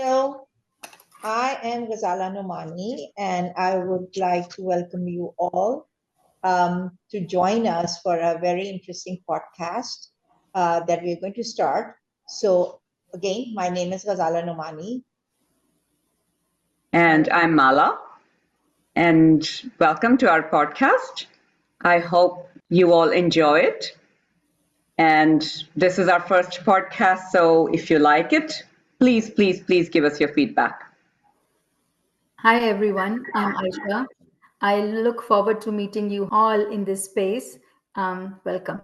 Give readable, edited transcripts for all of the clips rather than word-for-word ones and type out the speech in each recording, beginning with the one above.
Hello, I am Ghazala Nomani, and I would like to welcome you all to join us for a very interesting podcast that we're going to start. So, again, my name is Ghazala Nomani. And I'm Mala, and welcome to our podcast. I hope you all enjoy it. And this is our first podcast, so if you like it, please give us your feedback. Hi everyone, I'm Aisha. I look forward to meeting you all in this space. Welcome.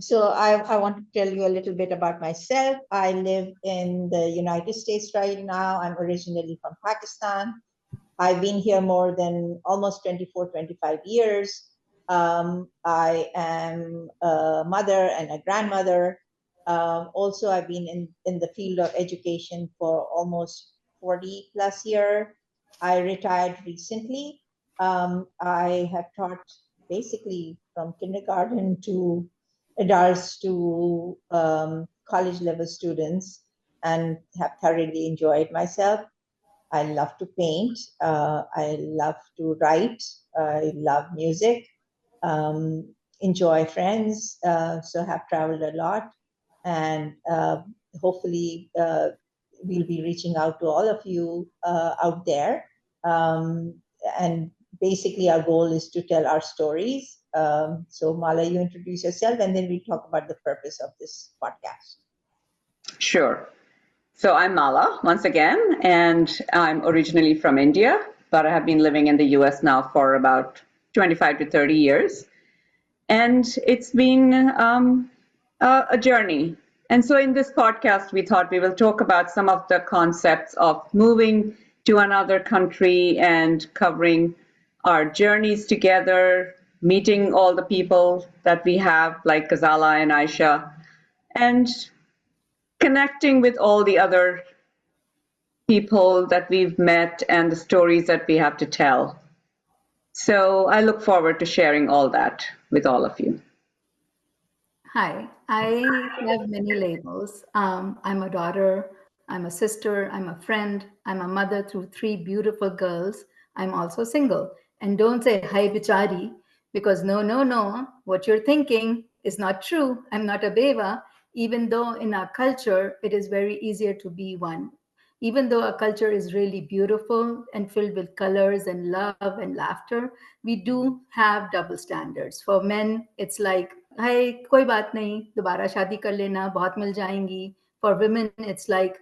So, I want to tell you a little bit about myself. I live in the United States right now. I'm originally from Pakistan. I've been here more than almost 24, 25 years. I am a mother and a grandmother. Also, I've been in the field of education for almost 40 plus years. I retired recently. I have taught basically from kindergarten to adults to college level students and have thoroughly enjoyed myself. I love to paint. I love to write. I love music. Enjoy friends. So have traveled a lot, and hopefully we'll be reaching out to all of you out there. And basically, our goal is to tell our stories. So Mala, you introduce yourself, and then we talk about the purpose of this podcast. Sure. So I'm Mala once again, and I'm originally from India, but I have been living in the US now for about 25 to 30 years. And it's been a journey. And so in this podcast, we thought we will talk about some of the concepts of moving to another country and covering our journeys together, meeting all the people that we have, like Ghazala and Aisha, and connecting with all the other people that we've met and the stories that we have to tell. So I look forward to sharing all that with all of you. Hi, I have many labels. I'm a daughter, I'm a sister, I'm a friend, I'm a mother through three beautiful girls. I'm also single. And don't say hi bichari, because no, what you're thinking is not true. I'm not a beva, even though in our culture it is very easier to be one. Even though our culture is really beautiful and filled with colors and love and laughter, we do have double standards. For men, it's like, hey, koi baat nahi, dobara shadi kar lena, bahut mil jayenge. For women, it's like,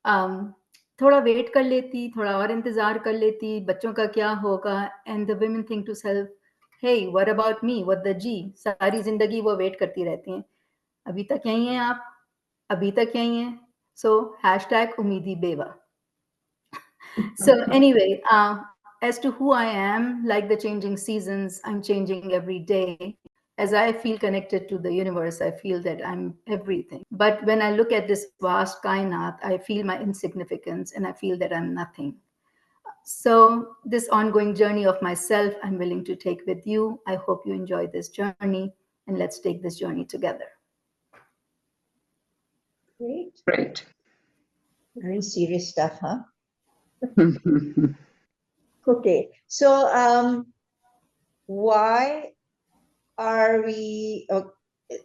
थोड़ा wait कर लेती, थोड़ा और इंतजार कर लेती, बच्चों का क्या होगा, and the women think to self, hey, what about me, what the G, सारी जिंदगी वो वेट करती रहती हैं, अभी तक यहीं हैं आप, अभी तक यहीं हैं, so hashtag उम्मीदी बेवा. So anyway, as to who I am, like the changing seasons, I'm changing every day. As I feel connected to the universe, I feel that I'm everything. But when I look at this vast kainat, I feel my insignificance and I feel that I'm nothing. So this ongoing journey of myself, I'm willing to take with you. I hope you enjoy this journey and let's take this journey together. Great. Very serious stuff, huh? Okay, so why are we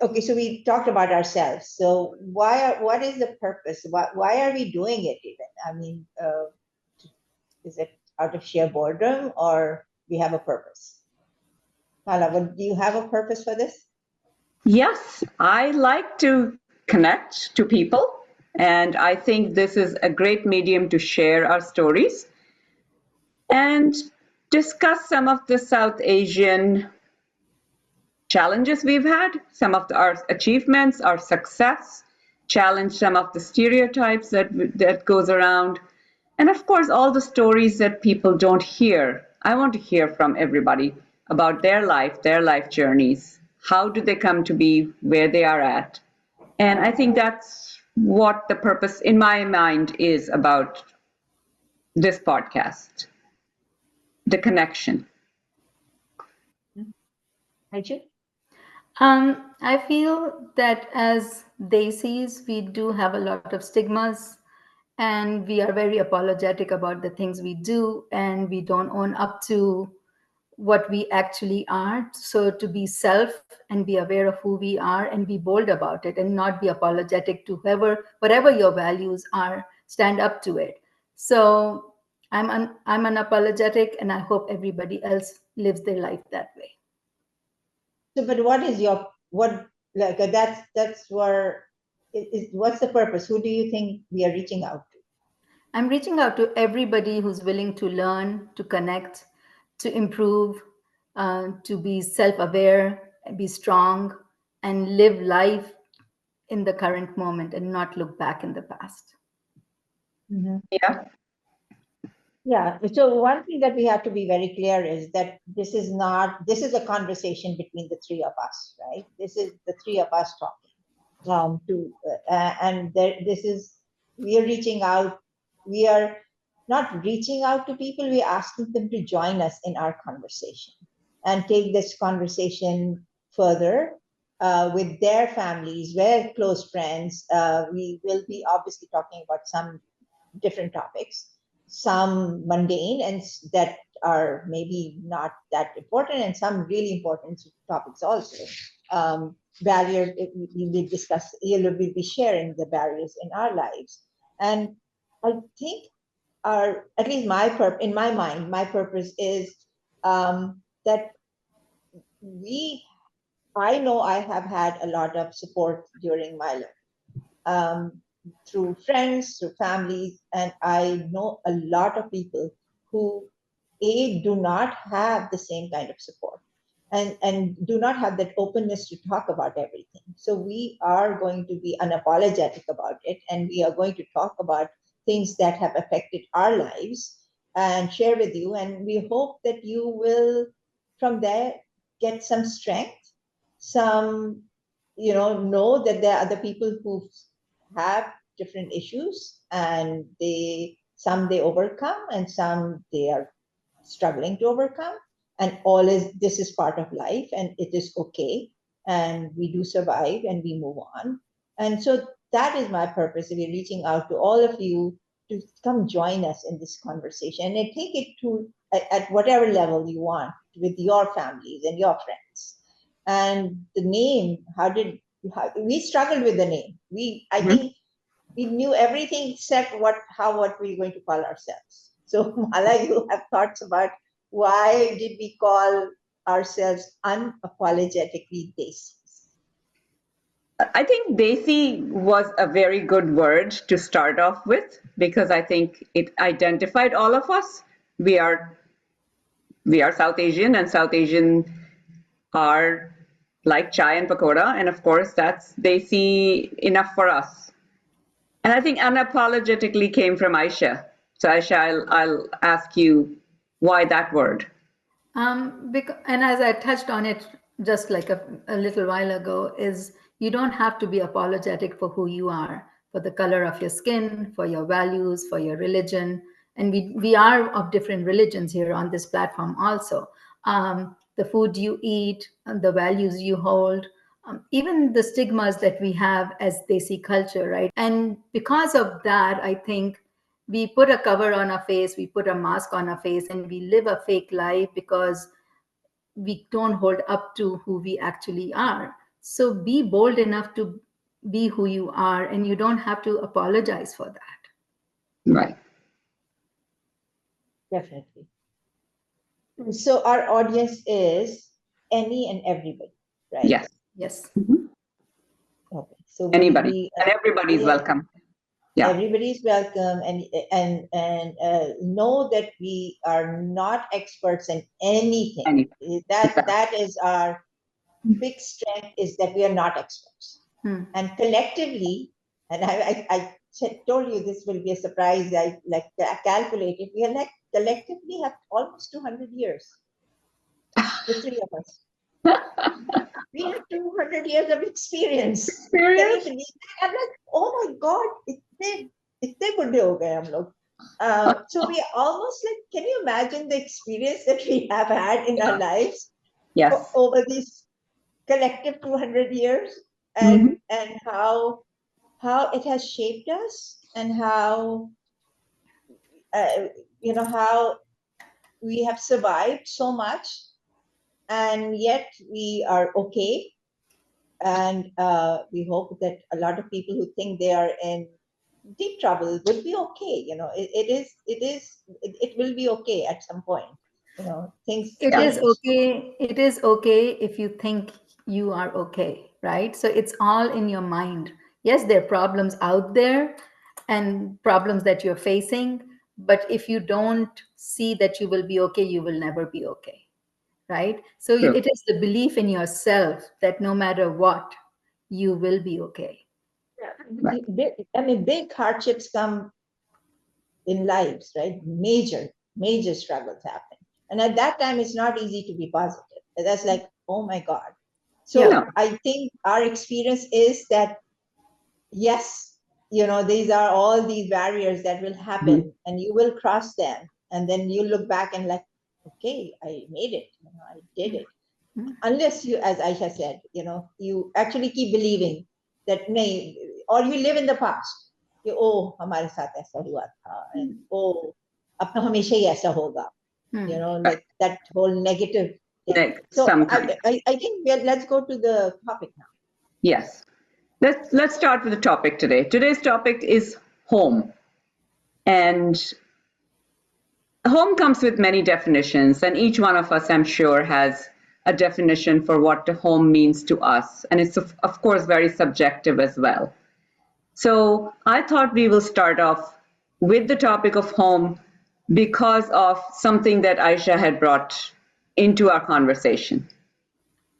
okay? So we talked about ourselves. So what is the purpose? Why are we doing it even? I mean, is it out of sheer boredom or we have a purpose? Hala, do you have a purpose for this? Yes, I like to connect to people, and I think this is a great medium to share our stories and discuss some of the South Asian challenges we've had, some of our achievements, our success, challenge some of the stereotypes that goes around, and of course all the stories that people don't hear. I want to hear from everybody about their life journeys. How do they come to be where they are at? And I think that's what the purpose in my mind is about this podcast, the connection. I feel that as Desis, we do have a lot of stigmas and we are very apologetic about the things we do, and we don't own up to what we actually are. So to be self and be aware of who we are and be bold about it and not be apologetic to whatever your values are, stand up to it. So I'm unapologetic, and I hope everybody else lives their life that way. So, but what is your, what, like, that's where, what's the purpose? Who do you think we are reaching out to? I'm reaching out to everybody who's willing to learn, to connect, to improve, to be self aware, be strong, and live life in the current moment and not look back in the past. Yeah. Yeah. So one thing that we have to be very clear is that this is a conversation between the three of us, right? This is the three of us talking. We are reaching out. We are not reaching out to people. We are asking them to join us in our conversation and take this conversation further with their families, their close friends. We will be obviously talking about some different topics, some mundane and that are maybe not that important, and some really important topics also. Barriers, we will discuss, we'll be sharing the barriers in our lives. And I think at least in my mind, my purpose is that I know I have had a lot of support during my life, through friends, through families, and I know a lot of people who do not have the same kind of support and do not have that openness to talk about everything. So we are going to be unapologetic about it, and we are going to talk about things that have affected our lives and share with you. And we hope that you will, from there, get some strength, some, know that there are other people who have different issues, and some they overcome and some they are struggling to overcome, and this is part of life, and it is okay, and we do survive and we move on. And so that is my purpose. We're reaching out to all of you to come join us in this conversation and take it to at whatever level you want with your families and your friends. And the name, we struggled with the name. I think we knew everything except what we're going to call ourselves. So Mala, you have thoughts about why did we call ourselves unapologetically Desi? I think Desi was a very good word to start off with because I think it identified all of us. We are South Asian, and South Asian are like chai and pakoda, and of course that's Desi enough for us. And I think unapologetically came from Aisha. So Aisha, I'll ask you why that word. And as I touched on it just like a little while ago, is you don't have to be apologetic for who you are, for the color of your skin, for your values, for your religion. And we are of different religions here on this platform also. The food you eat, and the values you hold, even the stigmas that we have as Desi culture, right? And because of that, I think we put a cover on our face, we put a mask on our face, and we live a fake life because we don't hold up to who we actually are. So be bold enough to be who you are, and you don't have to apologize for that. Right. Definitely. So our audience is any and everybody, right? Yes. Yes. Okay. So Anybody. And everybody's welcome. Yeah. Everybody's welcome, and know that we are not experts in anything. That is our big strength, is that we are not experts. And collectively, and I told you this will be a surprise. I calculated, we are collectively have almost 200 years. The three of us. We have 200 years of experience. Can you believe that? I'm like, oh my God, इतने बुढ़े हो गए हम लोग. So we are almost like, can you imagine the experience that we have had in our lives over these collective 200 years, and how it has shaped us, and how how we have survived so much, and yet we are okay. And we hope that a lot of people who think they are in deep trouble will be okay. It will be okay at some point. Things It Yeah. is change. okay. It is okay if you think you are okay, right? So it's all in your mind. Yes, there are problems out there and problems that you're facing, but if you don't see that you will be okay, you will never be okay, right? So True. it is the belief in yourself that no matter what, you will be okay. Right. I mean, big hardships come in lives, right? Major struggles happen. And at that time, it's not easy to be positive. That's like, oh my God. Yeah. No. So I think our experience is that, yes, these are all these barriers that will Mhm. happen and you will cross them. And then you look back and like, okay, I made it. I did it. Mhm. Unless you, as Aisha said, you actually keep believing that may, or you live in the past. कि ओ हमारे साथ ऐसा हुआ था and oh अब तो हमेशा ही ऐसा होगा, Hmm. like that whole negative thing. So Sometimes. I think let's go to the topic now. Yes. Let's start with the topic today. Today's topic is home. And home comes with many definitions, and each one of us, I'm sure, has a definition for what the home means to us. And it's, of course, very subjective as well. So I thought we will start off with the topic of home because of something that Aisha had brought into our conversation.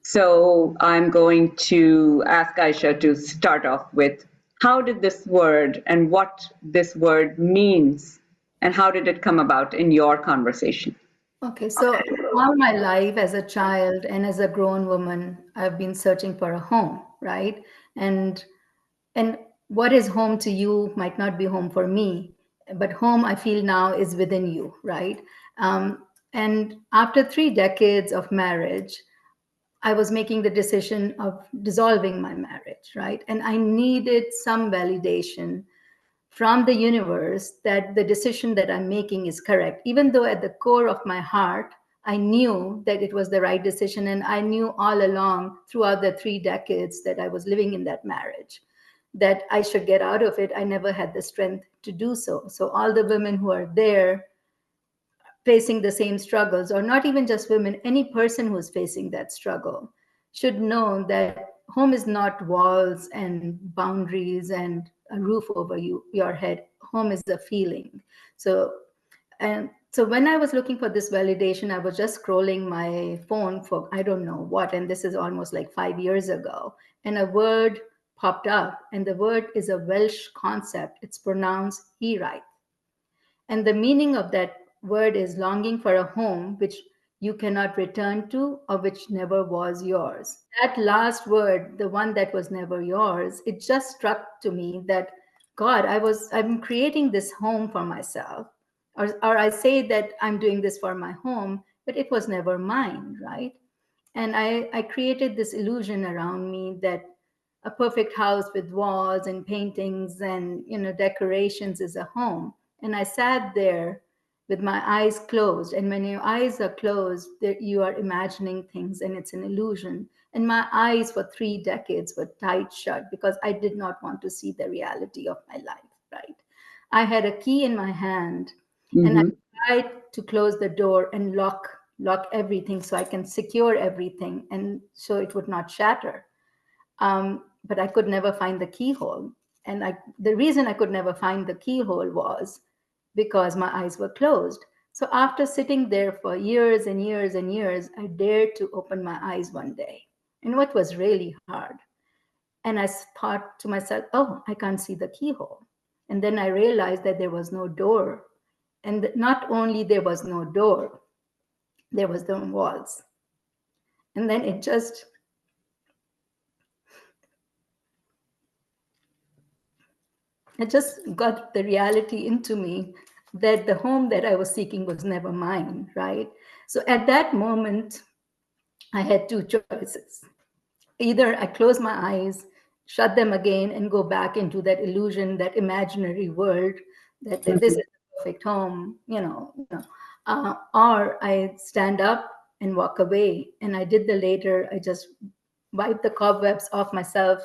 So I'm going to ask Aisha to start off with how did this word and what this word means and how did it come about in your conversation? Okay, so all my life as a child and as a grown woman, I've been searching for a home, right? And and what is home to you might not be home for me, but home I feel now is within you, right? And after 3 decades of marriage, I was making the decision of dissolving my marriage, right? And I needed some validation from the universe that the decision that I'm making is correct, even though at the core of my heart, I knew that it was the right decision. And I knew all along throughout the 3 decades that I was living in that marriage that I should get out of it. I never had the strength to do so. So, all the women who are there facing the same struggles, or not even just women, any person who's facing that struggle should know that home is not walls and boundaries and a roof over your head. Home is a feeling. So, and so when I was looking for this validation, I was just scrolling my phone for I don't know what, and this is almost like 5 years ago, and a word popped up, and the word is a Welsh concept. It's pronounced "hiraeth," and the meaning of that word is longing for a home which you cannot return to or which never was yours. That last word, the one that was never yours, it just struck to me that God, I'm creating this home for myself. Or I say that I'm doing this for my home, but it was never mine, right? And I created this illusion around me that a perfect house with walls and paintings and decorations is a home. And I sat there with my eyes closed. And when your eyes are closed, you are imagining things and it's an illusion. And my eyes for 3 decades were tight shut because I did not want to see the reality of my life, right? I had a key in my hand and I Mm-hmm. tried to close the door and lock everything so I can secure everything and so it would not shatter. But I could never find the keyhole. And the reason I could never find the keyhole was because my eyes were closed. So after sitting there for years and years and years, I dared to open my eyes one day. And what was really hard. And I thought to myself, oh, I can't see the keyhole. And then I realized that there was no door. And not only there was no door, there was no walls. And then it just got the reality into me that the home that I was seeking was never mine, right? So at that moment, I had two choices. Either I close my eyes, shut them again and go back into that illusion, that imaginary world that this is the perfect home, or I stand up and walk away. And I did the later. I just wiped the cobwebs off myself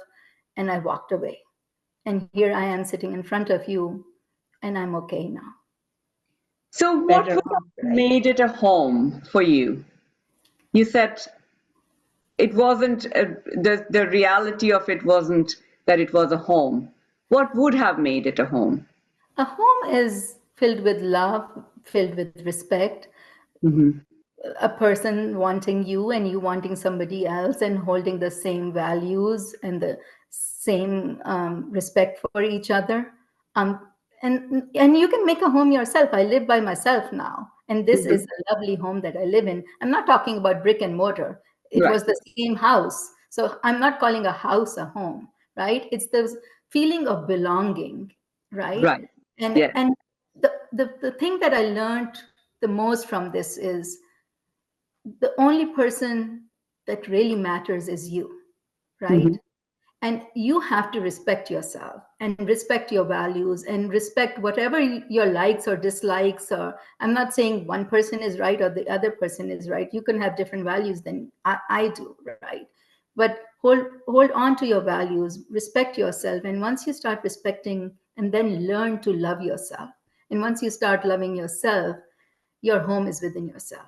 and I walked away. And here I am sitting in front of you, and I'm okay now. So what would have made it a home for you? You said it wasn't, the reality of it wasn't that it was a home. What would have made it a home? A home is filled with love, filled with respect. Mm-hmm. A person wanting you and you wanting somebody else, and holding the same values and the same respect for each other. And you can make a home yourself. I live by myself now, and this is a lovely home that I live in. I'm not talking about brick and mortar. It was the same house. So I'm not calling a house a home, right? It's the feeling of belonging, right? Right. And Yes. and the thing that I learned the most from this is the only person that really matters is you, right? Mm-hmm. And you have to respect yourself and respect your values and respect whatever your likes or dislikes. Or I'm not saying one person is right or the other person is right. You can have different values than I do, right? But hold on to your values, respect yourself. And once you start respecting, and then learn to love yourself, and once you start loving yourself, your home is within yourself.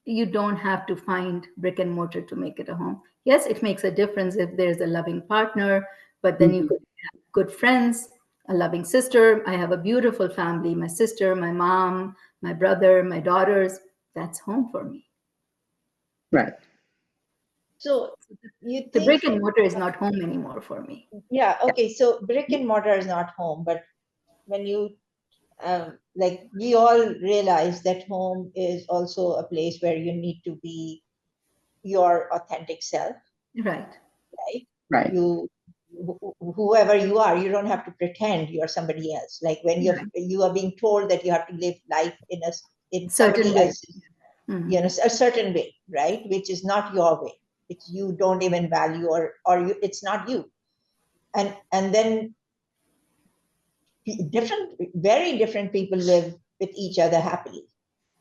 You don't have to find brick and mortar to make it a home. Yes, it makes a difference if there's a loving partner, but then you could have good friends, a loving sister. I have a beautiful family, my sister, my mom, my brother, my daughters. That's home for me. Right. So you The think, brick and mortar is not home anymore for me. yeah, okay, so brick and mortar is not home, but when you like, we all realize that home is also a place where you need to be your authentic self, Right. right? Right. Whoever you are, you don't have to pretend you're somebody else. Like when you are being told that you have to live life in Certain somebody way. else's, a certain way, right? Which is not your way, which you don't even value, or it's not you. And then very different people live with each other happily,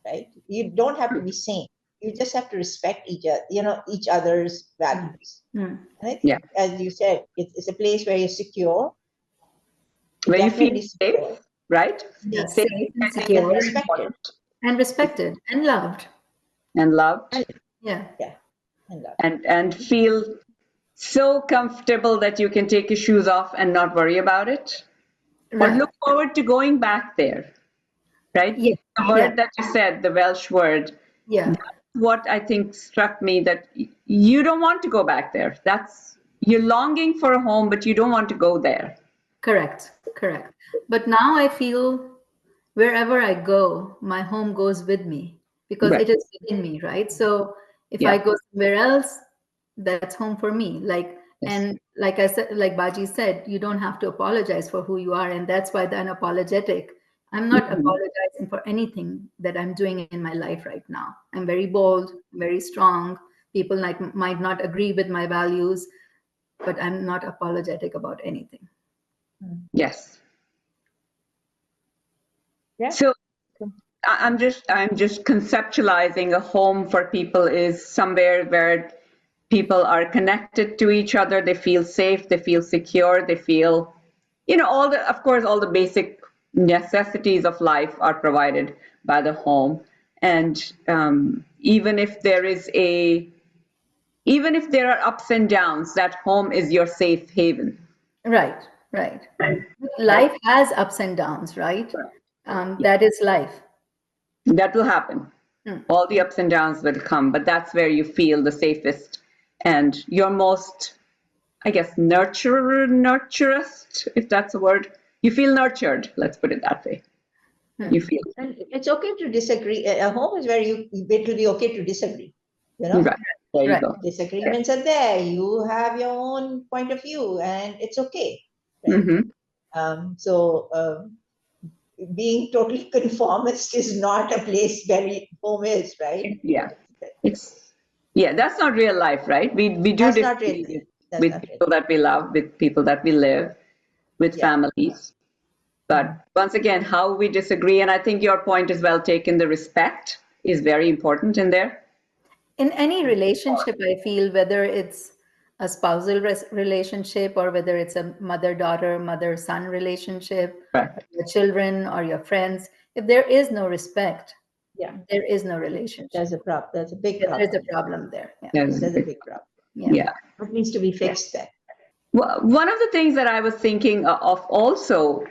right? You don't have to be same. You just have to respect each other's values. And I think, as you said, it's a place where you're secure, Where you feel definitely safe, secure, right? Yeah, Safe, safe and I think, is secure very respected, important. and respected and loved. And loved. Yeah. and love. And feel so comfortable that you can take your shoes off and not worry about it, or Right. look forward to going back there, right? Yeah. The word that you said, the Welsh word, Yeah. that's what I think struck me, that you don't want to go back there. You're longing for a home, but you don't want to go there. Correct. Correct. But now I feel wherever I go, my home goes with me because Right. it is within me, right? So if I Yeah. go somewhere else, that's home for me. Yes. And like I said, like Baji said, you don't have to apologize for who you are. And that's why the unapologetic. I'm not apologizing for anything that I'm doing in my life right now. I'm very bold, very strong. People might not agree with my values, but I'm not apologetic about anything. Yes. Yeah. So I'm just conceptualizing a home for people is somewhere where people are connected to each other, they feel safe, they feel secure, they feel, of course, all the basic necessities of life are provided by the home. And even if there are ups and downs, that home is your safe haven. Right, right. Life has ups and downs, right? That is life. That will happen. All the ups and downs will come, but that's where you feel the safest and you're most, I guess, nurturist, if that's a word. You feel nurtured, let's put it that way. You feel. And it's okay to disagree. A home is where it will be okay to disagree. Right. There you Right. go. Disagreements are there. You have your own point of view, and it's okay. Right? So being totally conformist is not a place where home is, right? Yeah. That's not real life, right? We do That's not real life. That's with not people that we love, with people that we live, with Yeah. families. But once again, how we disagree, and I think your point is well taken, the respect is very important in there. In any relationship, I feel whether it's a spousal relationship or whether it's a mother-daughter, mother-son relationship, Right. your children or your friends, if there is no respect, Yeah. there is no relationship. There's a problem. There's a big Yeah, problem. there's a problem there. Yeah. There's There's a big problem. Yeah. yeah. What needs to be fixed then? Well, one of the things that I was thinking of also,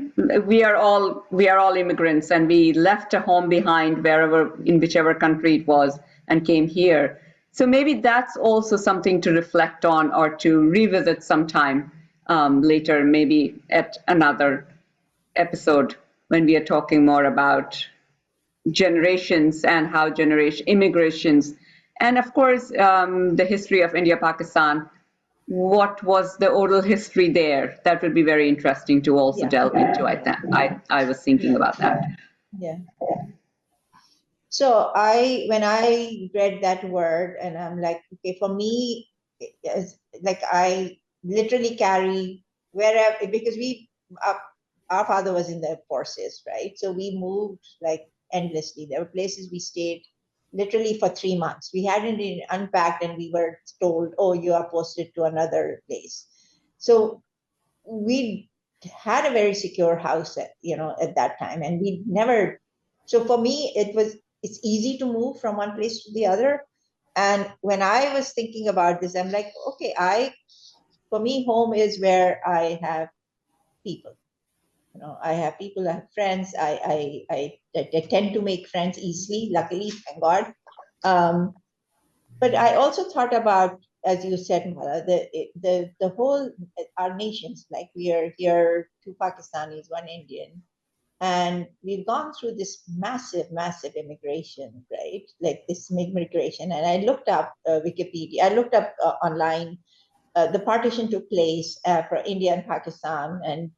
we are all immigrants, and we left a home behind wherever, in whichever country it was, and came here. So maybe that's also something to reflect on or to revisit sometime later, maybe at another episode when we are talking more about generations and how generation immigrations, and of course the history of India, Pakistan. What was the oral history there? That would be very interesting to also Yeah. delve into. I was thinking about that. Yeah. So when I read that word, and I'm like, okay, for me, it's like I literally carry wherever, because our father was in the forces, right? So we moved like endlessly. There were places we stayed literally for 3 months. We hadn't even unpacked, and we were told, "Oh, you are posted to another place." So we had a very secure house at that time, and we never. So for me, it's easy to move from one place to the other. And when I was thinking about this, I'm like, okay, for me, home is where I have people. I have people, I have friends. I tend to make friends easily, luckily, thank God. But I also thought about, as you said, Mala, the whole, our nations, like we are here, two Pakistanis, one Indian, and we've gone through this massive, massive immigration, right? Like this immigration. And I looked up Wikipedia, I looked up online. The partition took place for India and Pakistan, and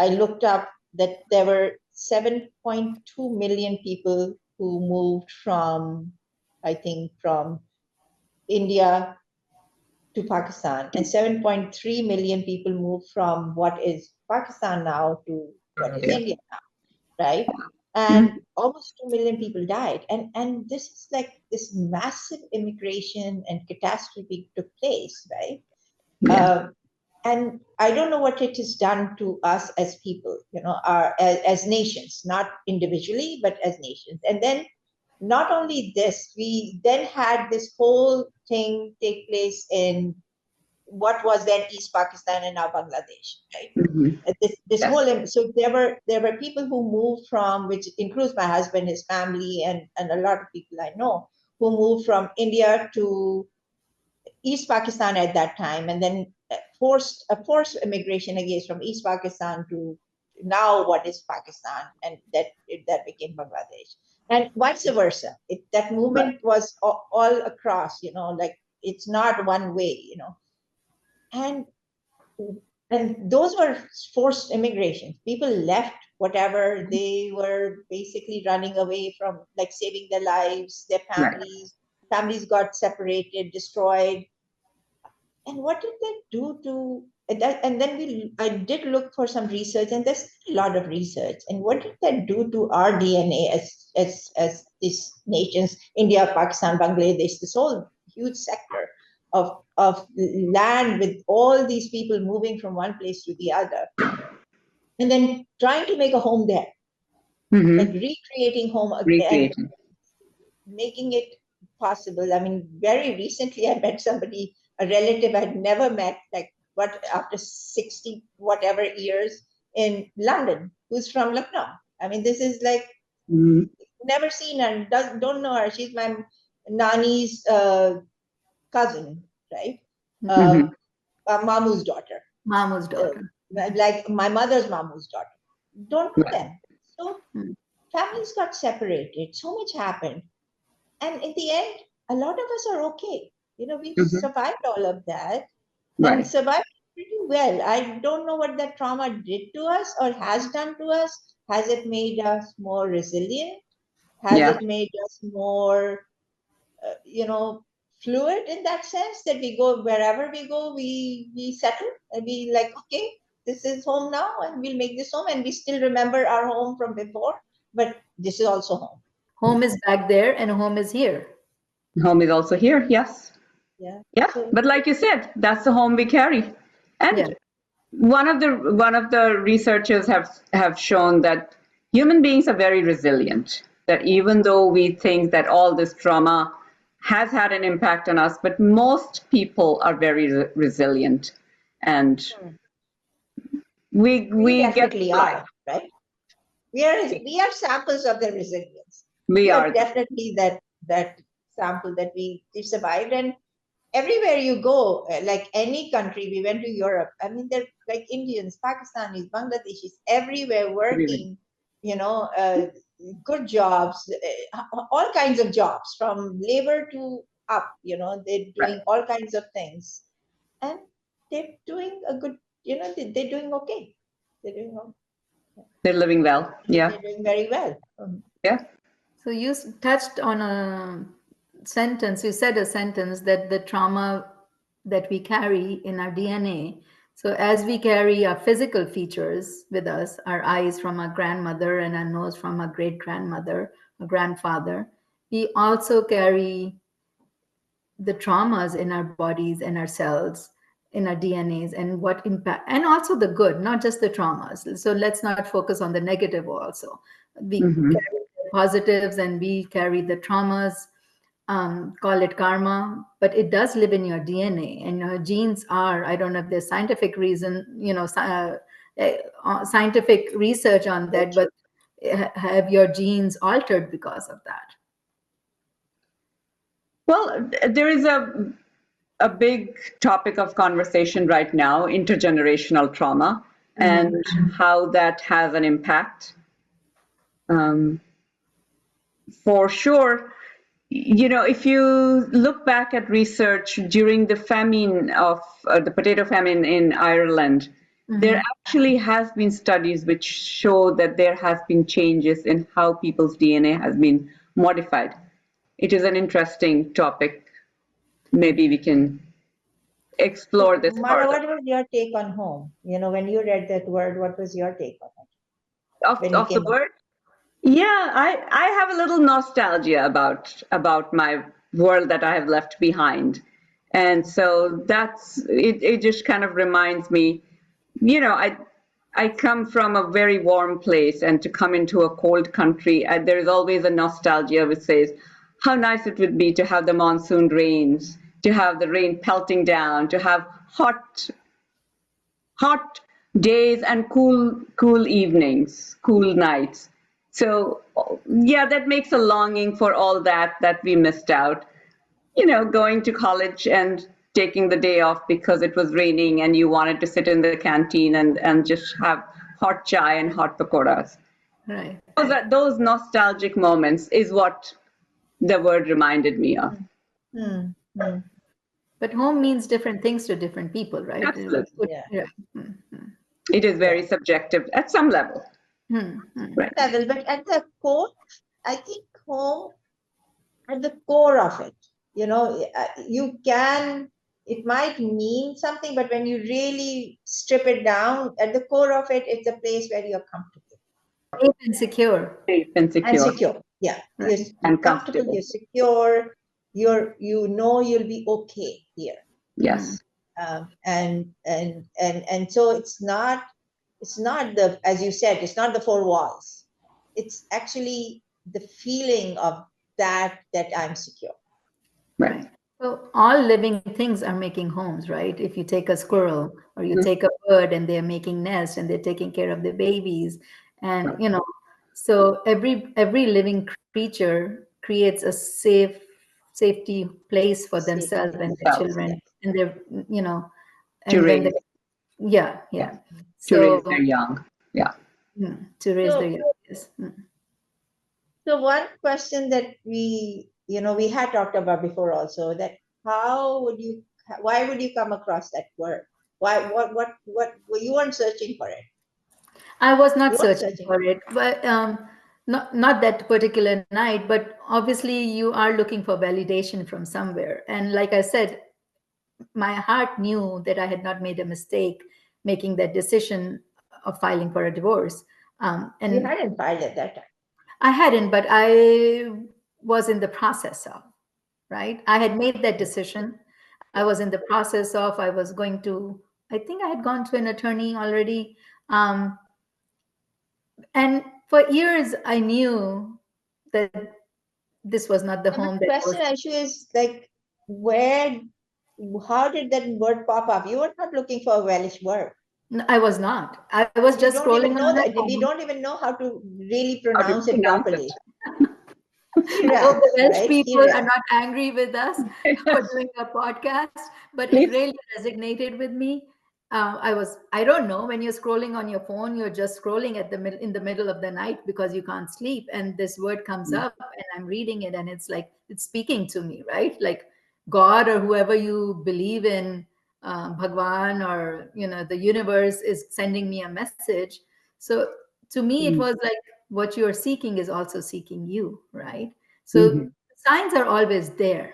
I looked up that there were 7.2 million people who moved from, I think, from India to Pakistan, and 7.3 million people moved from what is Pakistan now to what is Yeah. India now, right? Mhm. And almost 2 million people died. And this is like this massive immigration and catastrophe took place, right? Yeah. Uh, and I don't know what it has done to us as people, as nations, not individually, but as nations. And then not only this, we then had this whole thing take place in what was then East Pakistan and now Bangladesh, right? Mhm. This Yes. whole, so there were people who moved from, which includes my husband, his family, and a lot of people I know, who moved from India to East Pakistan at that time, and then forced immigration again from East Pakistan to now what is Pakistan, and that became Bangladesh, and vice versa. That Right. movement was all across, like it's not one way, and those were forced immigrations. People left whatever they were basically running away from, like saving their lives, their Right. families got separated, destroyed. And what did that do to that? And then I did look for some research, and there's a lot of research. And what did that do to our DNA as these nations, India, Pakistan, Bangladesh, this whole huge sector of land with all these people moving from one place to the other, and then trying to make a home there, like Mm-hmm. recreating home and Recreating. making it possible. I mean, very recently I met somebody, a relative I'd never met, like what, after 60 whatever years, in London, who's from Lucknow. I mean, this is like, Mm-hmm. never seen her, don't know her. She's my nani's cousin, right? Uh, Mm-hmm. Mamu's daughter, Mamu's uh, daughter. like my mother's Mamu's daughter. Don't know Right. them. So Mm. families got separated. So much happened. And in the end, a lot of us are okay. We've Mm-hmm. survived all of that and Right. survived pretty well. I don't know what that trauma did to us or has done to us. Has it made us more resilient? Has Yeah. it made us more, fluid in that sense that we go wherever we go, we settle and we like, okay, this is home now, and we'll make this home, and we still remember our home from before, but this is also home. Home is back there and home is here. Home is also here, yes. Yeah. Yeah, So but like you said, that's the home we carry. Yeah. And one of the researchers have shown that human beings are very resilient. That even though we think that all this trauma has had an impact on us, but most people are very resilient, and we we we get definitely through life. are, right? We are samples of their resilience. We We are are. definitely that sample that we survived. And everywhere you go, like any country, we went to Europe. I mean, they're like Indians, Pakistanis, Bangladeshis, everywhere working, good jobs, all kinds of jobs, from labor to up. They're Right. doing all kinds of things, and they're doing a good. They're doing okay. They're doing okay. They're living well. Yeah, They're doing very well. yeah. So you touched on a sentence, you said a sentence that the trauma that we carry in our DNA. So as we carry our physical features with us, our eyes from our grandmother and our nose from our great grandmother or grandfather, we also carry the traumas in our bodies and our cells, in our DNAs, and what impact, and also the good, not just the traumas. So let's not focus on the negative also. We Hmm. carry the positives and we carry the traumas, call it karma, but it does live in your DNA, and your genes are, I don't know if there's scientific reason, scientific research on that, but have your genes altered because of that? Well, there is a big topic of conversation right now, intergenerational trauma, and how that has an impact. Um, for sure, if you look back at research during the famine of the potato famine in Ireland, there actually has been studies which show that there has been changes in how people's DNA has been modified. It is an interesting topic. Maybe we can So, explore this Mara, further. what was your take on home? When you read that word, what was your take on it Of, when you of the came up? word? Yeah, I have a little nostalgia about my world that I have left behind. And so that's it, it just kind of reminds me, I come from a very warm place, and to come into a cold country, there is always a nostalgia which says how nice it would be to have the monsoon rains, to have the rain pelting down, to have hot days and cool evenings, cool nights. So yeah, that makes a longing for all that we missed out. Going to college and taking the day off because it was raining and you wanted to sit in the canteen and just have hot chai and hot pakoras. Right. Those nostalgic moments is what the word reminded me of. Hmm. Hmm. But home means different things to different people, right? Absolutely. Yeah. Yeah. It is Yeah. very subjective at some level. Right. Level, but at the core, I think home, at the core of it, it might mean something, but when you really strip it down, at the core of it, it's a place where you're comfortable Safe and secure. Safe and and secure secure. Yeah, Right. you're and comfortable, comfortable. you're secure, you'll be okay here. Yes. And so it's not the, as you said, it's not the four walls. It's actually the feeling of that I'm secure. Right. Right. So all living things are making homes, right? If you take a squirrel or you Mhm. take a bird and they're making nests and they're taking care of their babies, and Right. so every living creature creates a safety place for themselves Safety. and their Themselves, children Yeah. and their to and when they, raise, yeah, yeah, yeah. to raise So their young. Yeah. to raise their So, young. Yes. so one question that we had talked about before also, that why would you come across that word? Why, well, you weren't searching for it. I was not You weren't searching searching. for it, but not that particular night, but obviously you are looking for validation from somewhere. And like I said, my heart knew that I had not made a mistake making that decision of filing for a divorce. You And hadn't filed at that time. I hadn't, but I was in the process of, right? I had made that decision. I was in the process of, I was going to, I think I had gone to an attorney already. Um, and for years, I knew that this was not the But home the that I was. question, Anshu, is like, how did that word pop up? You were not looking for a Welsh word. No, I was not. I was We just don't even scrolling know on my that. We phone. don't even know how to really How to pronounce it pronounce it? properly. I hope Kira, the Welsh right? people are Kira. not angry with us for doing a podcast, but it Please. really resonated with me. I don't know, when you're scrolling on your phone, you're just scrolling in the middle of the night because you can't sleep, and this word comes up, and I'm reading it, and it's like it's speaking to me, right? Like God or whoever you believe in, Bhagwan, or the universe is sending me a message. So to me, it Mm-hmm. was like what you're seeking is also seeking you, right? So Mm-hmm. signs are always there.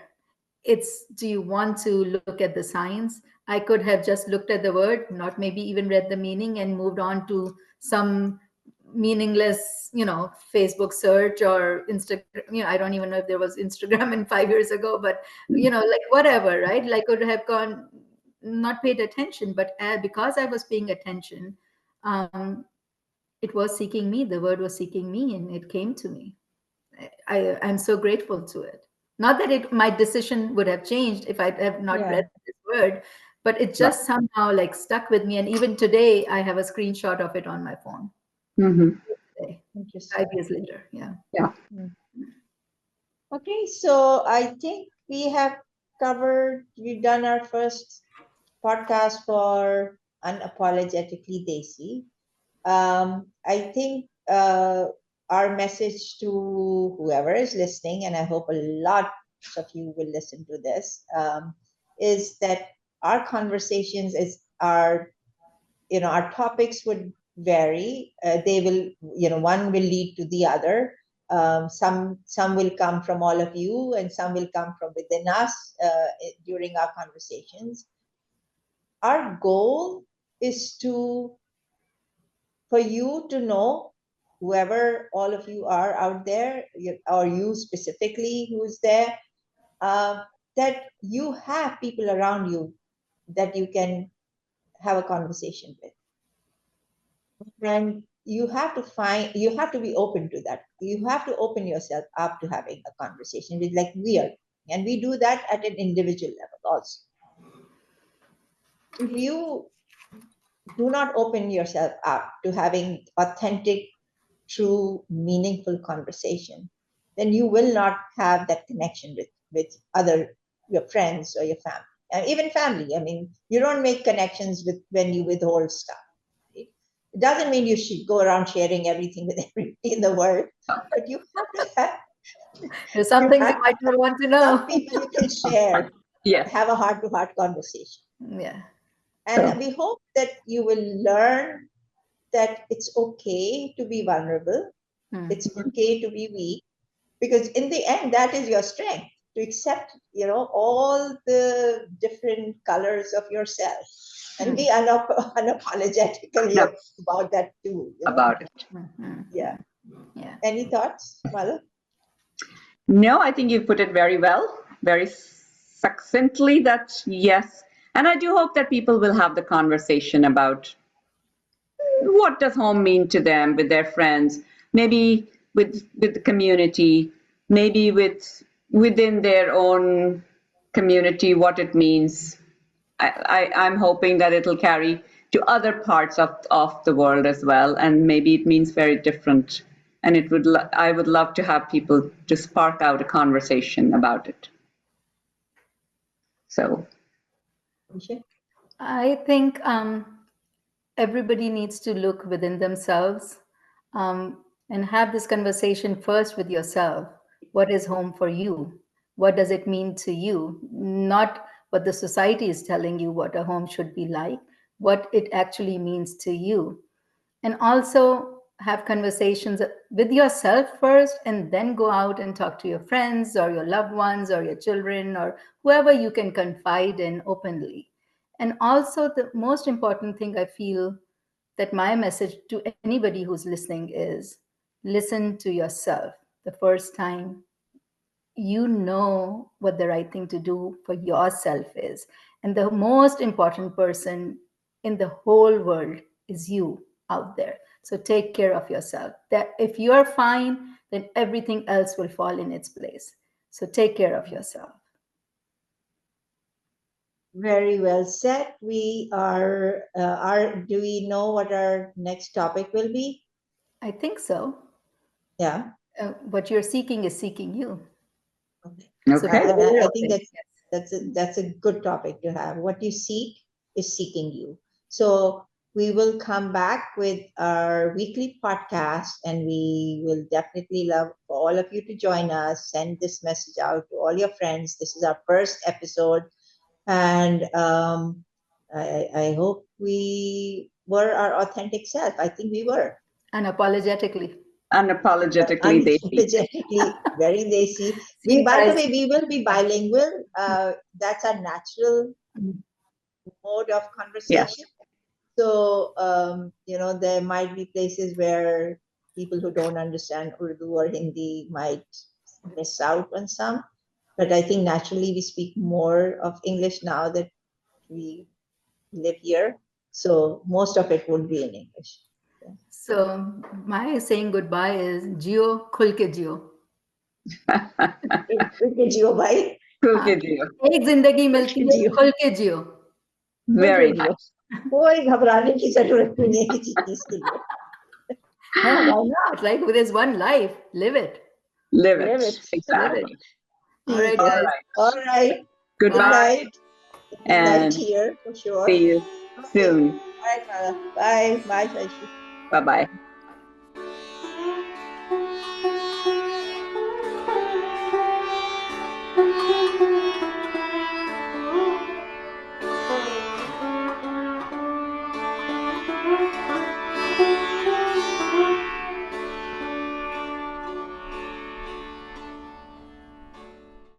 It's, do you want to look at the signs? I could have just looked at the word, not maybe even read the meaning, and moved on to some meaningless, Facebook search or Instagram. I don't even know if there was Instagram in 5 years ago, but like whatever, right? Like could have gone, not paid attention, but because I was paying attention, um, it was seeking me. The word was seeking me, and it came to me. I'm so grateful to it. Not that my decision would have changed if I have not Yeah, read this word, but it Right. just somehow like stuck with me. And even today, I have a screenshot of it on my phone. Mm-hmm. Today, interesting. 5 years later, yeah. Yeah. Hmm. Okay, so I think we've done our first podcast for Unapologetically Desi. I think our message to whoever is listening, and I hope a lot of you will listen to this, is that our conversations our topics would vary. They will, one will lead to the other. Some will come from all of you, and some will come from within us during our conversations. Our goal is for you to know, whoever all of you are out there, or you specifically who's there, uh, that you have people around you that you can have a conversation with. And you have to be open to that. You have to open yourself up to having a conversation with, like we are. And we do that at an individual level also. If you do not open yourself up to having authentic, true, meaningful conversation, then you will not have that connection with other your friends or your family, and even family. I mean, you don't make connections with when you withhold stuff. Right? It doesn't mean you should go around sharing everything with everybody in the world, but you have to have There's some you things you have might not want to some know. people you can share, Yes. have a heart-to-heart conversation, Yeah. and we hope that you will learn that it's okay to be vulnerable. Hmm. It's okay to be weak, because in the end, that is your strength, to accept, all the different colors of yourself, and be unapologetically No, about that too. about it. Yeah. Yeah. Any thoughts, Mala? No, I think you put it very well, very succinctly that yes. And I do hope that people will have the conversation about what does home mean to them with their friends, maybe with the community, maybe within their own community, what it means. I'm hoping that it'll carry to other parts of the world as well, and maybe it means very different. And I would love to have people to spark out a conversation about it. So, Nisha? I think everybody needs to look within themselves, and have this conversation first with yourself. What is home for you? What does it mean to you? Not what the society is telling you what a home should be like, what it actually means to you. And also have conversations with yourself first, and then go out and talk to your friends or your loved ones or your children or whoever you can confide in openly. And also, the most important thing I feel that my message to anybody who's listening is listen to yourself the first time you know what the right thing to do for yourself is. And the most important person in the whole world is you out there. So take care of yourself. That if you're fine, then everything else will fall in its place. So take care of yourself. Very well said. We do we know what our next topic will be? I think so. Yeah. What you're seeking is seeking you. Okay. So Okay. And we're I think open. Yes. that's a good topic to have. What you seek is seeking you. So we will come back with our weekly podcast, and we will definitely love for all of you to join us. Send this message out to all your friends. This is our first episode, and I hope we were our authentic self. I think we were. Unapologetically. Unapologetically Desi. Unapologetically very Desi. See you By the guys. way, we will be bilingual. That's our natural mode of Yeah. conversation. So, there might be places where people who don't understand Urdu or Hindi might miss out on some. But I think naturally we speak more of English now that we live here. So most of it would be in English. Yeah. So my saying goodbye is Jio khul ke Jio. Jiyo bhai. Cool हाँ, kid you. एक जिंदगी मिलती है जियो खुल के जियो. Very जियो. nice. कोई घबराने की जरूरत नहीं है किसी चीज के लिए. हाँ, why not? Like there's one life, live it. Live Live it. it. Live it. Exactly. All ठीक right, है. All guys. right. All right. Good Bye. Goodbye night. Good night and here for sure. see you Okay. soon. All right, Mala. Bye. Bye, Saishi. Bye bye.